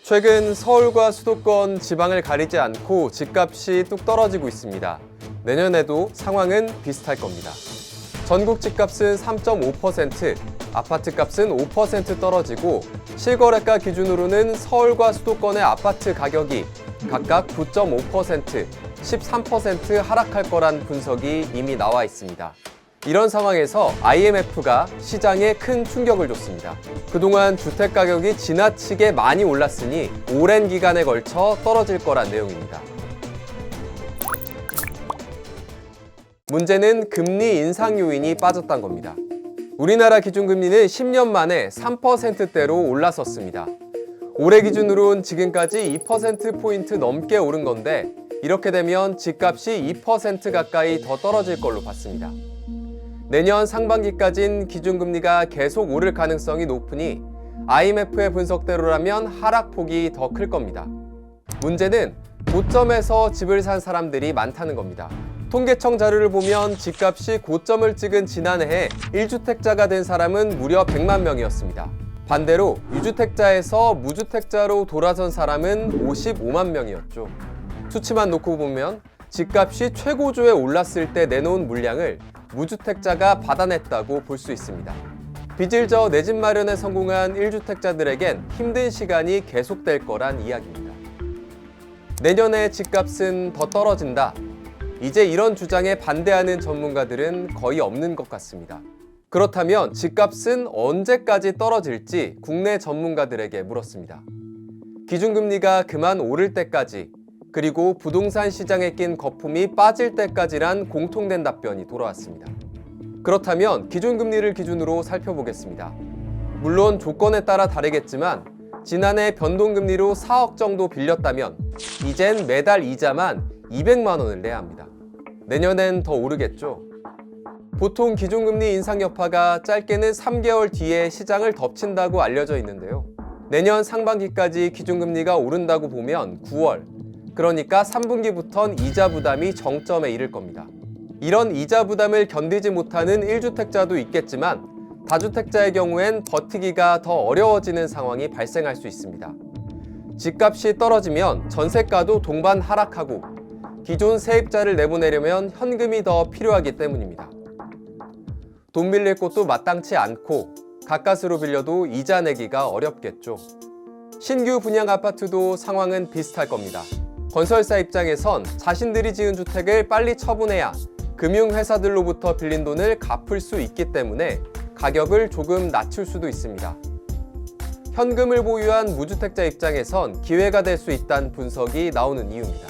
최근 서울과 수도권, 지방을 가리지 않고 집값이 뚝 떨어지고 있습니다. 내년에도 상황은 비슷할 겁니다. 전국 집값은 3.5%, 아파트값은 5% 떨어지고 실거래가 기준으로는 서울과 수도권의 아파트 가격이 각각 9.5%, 13% 하락할 거란 분석이 이미 나와 있습니다. 이런 상황에서 IMF가 시장에 큰 충격을 줬습니다. 그동안 주택 가격이 지나치게 많이 올랐으니 오랜 기간에 걸쳐 떨어질 거란 내용입니다. 문제는 금리 인상 요인이 빠졌다는 겁니다. 우리나라 기준금리는 10년 만에 3%대로 올라섰습니다. 올해 기준으론 지금까지 2%포인트 넘게 오른 건데 이렇게 되면 집값이 2% 가까이 더 떨어질 걸로 봤습니다. 내년 상반기까진 기준금리가 계속 오를 가능성이 높으니 IMF의 분석대로라면 하락폭이 더 클 겁니다. 문제는 고점에서 집을 산 사람들이 많다는 겁니다. 통계청 자료를 보면 집값이 고점을 찍은 지난해에 1주택자가 된 사람은 무려 100만 명이었습니다. 반대로 유주택자에서 무주택자로 돌아선 사람은 55만 명이었죠. 수치만 놓고 보면 집값이 최고조에 올랐을 때 내놓은 물량을 무주택자가 받아냈다고 볼 수 있습니다. 빚을 져 내 집 마련에 성공한 1주택자들에겐 힘든 시간이 계속될 거란 이야기입니다. 내년에 집값은 더 떨어진다. 이제 이런 주장에 반대하는 전문가들은 거의 없는 것 같습니다. 그렇다면 집값은 언제까지 떨어질지 국내 전문가들에게 물었습니다. 기준금리가 그만 오를 때까지, 그리고 부동산 시장에 낀 거품이 빠질 때까지란 공통된 답변이 돌아왔습니다. 그렇다면 기준금리를 기준으로 살펴보겠습니다. 물론 조건에 따라 다르겠지만 지난해 변동금리로 4억 정도 빌렸다면 이젠 매달 이자만 200만 원을 내야 합니다. 내년엔 더 오르겠죠. 보통 기준금리 인상 여파가 짧게는 3개월 뒤에 시장을 덮친다고 알려져 있는데요. 내년 상반기까지 기준금리가 오른다고 보면 9월, 그러니까 3분기부턴 이자 부담이 정점에 이를 겁니다. 이런 이자 부담을 견디지 못하는 1주택자도 있겠지만 다주택자의 경우엔 버티기가 더 어려워지는 상황이 발생할 수 있습니다. 집값이 떨어지면 전세가도 동반 하락하고 기존 세입자를 내보내려면 현금이 더 필요하기 때문입니다. 돈 빌릴 곳도 마땅치 않고 가까스로 빌려도 이자 내기가 어렵겠죠. 신규 분양 아파트도 상황은 비슷할 겁니다. 건설사 입장에선 자신들이 지은 주택을 빨리 처분해야 금융회사들로부터 빌린 돈을 갚을 수 있기 때문에 가격을 조금 낮출 수도 있습니다. 현금을 보유한 무주택자 입장에선 기회가 될 수 있다는 분석이 나오는 이유입니다.